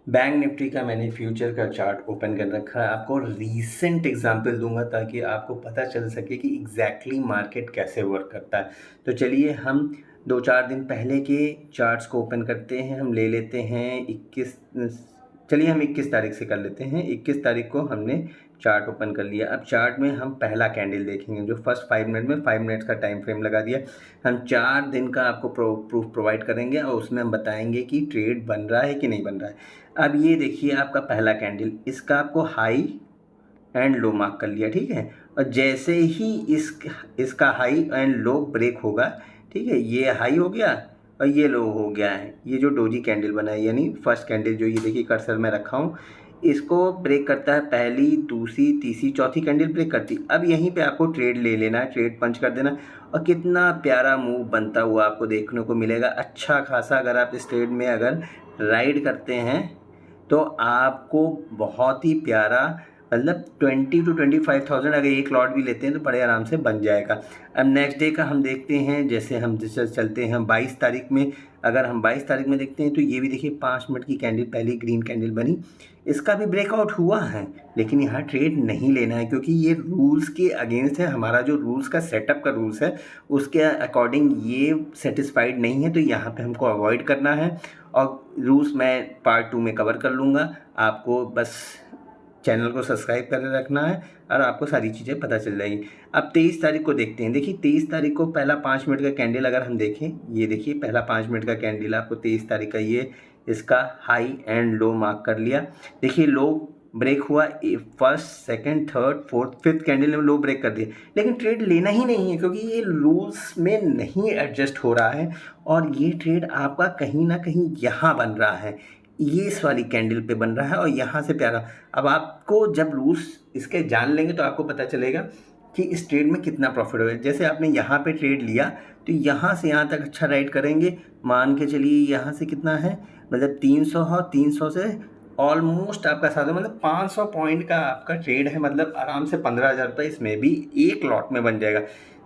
Bank Nifty का मैंने future का चार्ट ओपन कर रखा है। आपको रीसेंट एग्जांपल दूंगा ताकि आपको पता चल सके कि एग्जैक्टली मार्केट कैसे वर्क करता है। तो चलिए हम 2-4 दिन पहले के चार्ट्स को ओपन करते हैं। हम ले लेते हैं 21, चलिए हम 21 तारीख से कर लेते हैं। 21 तारीख को हमने चार्ट ओपन कर लिया। अब चार्ट में हम पहला कैंडल देखेंगे जो फर्स्ट 5 मिनट में 5 मिनट्स का टाइम फ्रेम लगा दिया। हम 4 दिन का आपको प्रूफ प्रोवाइड करेंगे और उसमें हम बताएंगे कि ट्रेड बन रहा है कि नहीं बन रहा है। अब ये देखिए आपका पहला कैंडल, इसका आपको हाई एंड लो मार्क कर लिया, ठीक है। और जैसे ही इसका हाई एंड लो ब्रेक होगा, ठीक है, ये हाई हो गया और ये लो हो गया है। ये जो डोजी कैंडल बना है यानी फर्स्ट कैंडल जो ये देखिए कर्सर में रखा हूँ, इसको ब्रेक करता है पहली, दूसरी, तीसरी, चौथी कैंडल ब्रेक करती। अब यहीं पे आपको ट्रेड ले लेना है, ट्रेड पंच कर देना और कितना प्यारा मूव बनता हुआ आपको देखने को मिलेगा। अच्छा खासा अगर आप इस ट्रेड में अगर राइड करते हैं तो आपको बहुत ही प्यारा, मतलब 20 to 25,000 अगर एक लॉट भी लेते हैं तो बड़े आराम से बन जाएगा। अब नेक्स्ट डे का हम देखते हैं, जैसे चलते हैं 22 तारीख में। अगर हम 22 तारीख में देखते हैं तो ये भी देखिए 5 मिनट की कैंडल, पहली ग्रीन कैंडल बनी, इसका भी ब्रेकआउट हुआ है। लेकिन यहाँ ट्रेड नहीं लेना है क्योंकि ये रूल्स के अगेंस्ट है। हमारा जो रूल्स का सेटअप का रूल्स है उसके अकॉर्डिंग ये सेटिस्फाइड नहीं है, तो यहाँ पे हमको अवॉइड करना है। और रूल्स मैं पार्ट 2 में कवर कर लूँगा। आपको बस चैनल को सब्सक्राइब कर रखना है और आपको सारी चीज़ें पता चल जाएगी। अब 23 तारीख को देखते हैं। देखिए 23 तारीख को पहला 5 मिनट का कैंडल अगर हम देखें, ये देखिए पहला 5 मिनट का कैंडल आपको 23 तारीख का, ये इसका हाई एंड लो मार्क कर लिया। देखिए लो ब्रेक हुआ, first, second, third, fourth, fifth candle में लो ब्रेक कर दिया, लेकिन ट्रेड लेना ही नहीं है क्योंकि ये रूल्स में नहीं एडजस्ट हो रहा है और ये ट्रेड आपका कहीं ना कहीं यहाँ बन रहा है, ये इस वाली कैंडल पे बन रहा है और यहाँ से प्यारा। अब आपको जब रूल्स इसके जान लेंगे तो आपको पता चलेगा कि इस ट्रेड में कितना प्रॉफिट होगा। जैसे आपने यहाँ पे ट्रेड लिया तो यहाँ से यहाँ तक अच्छा राइड करेंगे, मान के चलिए यहाँ से कितना है, मतलब 300 और 300 से ऑलमोस्ट आपका साथ, मतलब 500 पॉइंट का आपका ट्रेड है। मतलब आराम से 15,000 रुपये इसमें भी एक लॉट में बन जाएगा।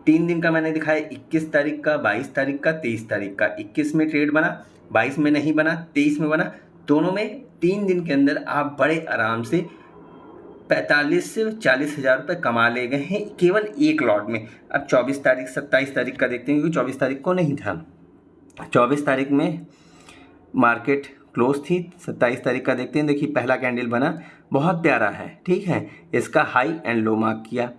3 दिन का मैंने दिखाया, 21 तारीख का, 22 तारीख का, 23 तारीख का। 21 में ट्रेड बना, 22 में नहीं बना, 23 में बना। दोनों में 3 दिन के अंदर आप बड़े आराम से 45 से 40 हज़ार रुपये कमा ले गए हैं केवल एक लॉट में। अब 24 तारीख, 27 तारीख का देखते हैं क्योंकि 24 तारीख को नहीं था। 24 तारीख में मार्केट क्लोज थी। 27 तारीख का देखते हैं। देखिए पहला कैंडल बना, बहुत प्यारा है, ठीक है। इसका हाई एंड लो मार्क किया,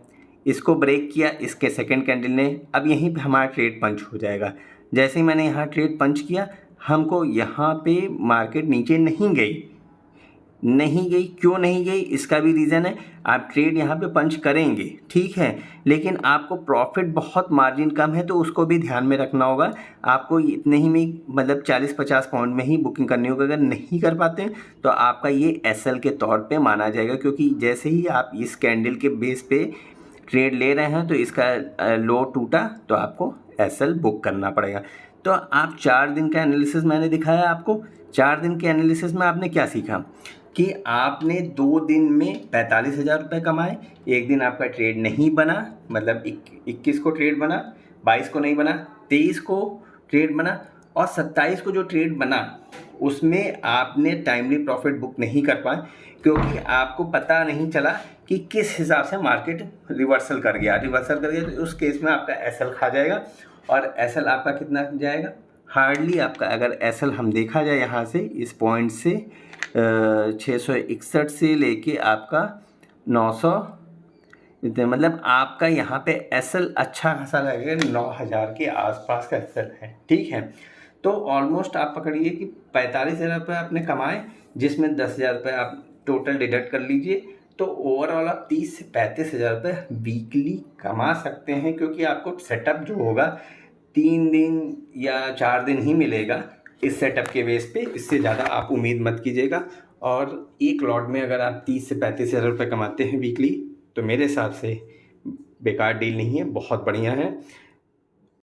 इसको ब्रेक किया इसके सेकंड कैंडल ने। अब यहीं पे हमारा ट्रेड पंच हो जाएगा। जैसे ही मैंने यहाँ ट्रेड पंच किया, हमको यहाँ पे मार्केट नीचे नहीं गई। क्यों नहीं गई, इसका भी रीज़न है। आप ट्रेड यहाँ पे पंच करेंगे, ठीक है, लेकिन आपको प्रॉफिट बहुत मार्जिन कम है तो उसको भी ध्यान में रखना होगा। आपको इतने ही में, मतलब 40-50 पाउंड में ही बुकिंग करनी होगी। अगर नहीं कर पाते हैं तो आपका ये एसएल के तौर पे माना जाएगा, क्योंकि जैसे ही आप इस कैंडल के बेस पे ट्रेड ले रहे हैं तो इसका लो टूटा तो आपको एसएल बुक करना पड़ेगा। तो आप 4 दिन का एनालिसिस मैंने दिखाया आपको। 4 दिन के एनालिसिस में आपने क्या सीखा कि आपने 2 दिन में 45,000 रुपये कमाए। एक दिन आपका ट्रेड नहीं बना, मतलब 21 को ट्रेड बना, 22 को नहीं बना, 23 को ट्रेड बना और 27 को जो ट्रेड बना उसमें आपने टाइमली प्रॉफिट बुक नहीं कर पाए क्योंकि आपको पता नहीं चला कि किस हिसाब से मार्केट रिवर्सल कर गया तो उस केस में आपका एसएल खा जाएगा। और एसएल आपका कितना जाएगा, हार्डली आपका, अगर एसएल हम देखा जाए यहाँ से इस पॉइंट से 661 से लेके आपका 900, मतलब आपका यहाँ पे एसएल अच्छा खासा लगेगा, 9,000 के आसपास का एसएल है, ठीक है। तो ऑलमोस्ट आप पकड़िए कि 45,000 रुपये आपने कमाए, जिसमें 10,000 रुपये आप टोटल डिडक्ट कर लीजिए, तो ओवरऑल आप 30 से 35,000 रुपये वीकली कमा सकते हैं। क्योंकि आपको सेटअप जो होगा 3 दिन या 4 दिन ही मिलेगा इस सेटअप के बेस पे, इससे ज़्यादा आप उम्मीद मत कीजिएगा। और एक लॉट में अगर आप 30 से 35,000 रुपये कमाते हैं वीकली तो मेरे हिसाब से बेकार डील नहीं है, बहुत बढ़िया है।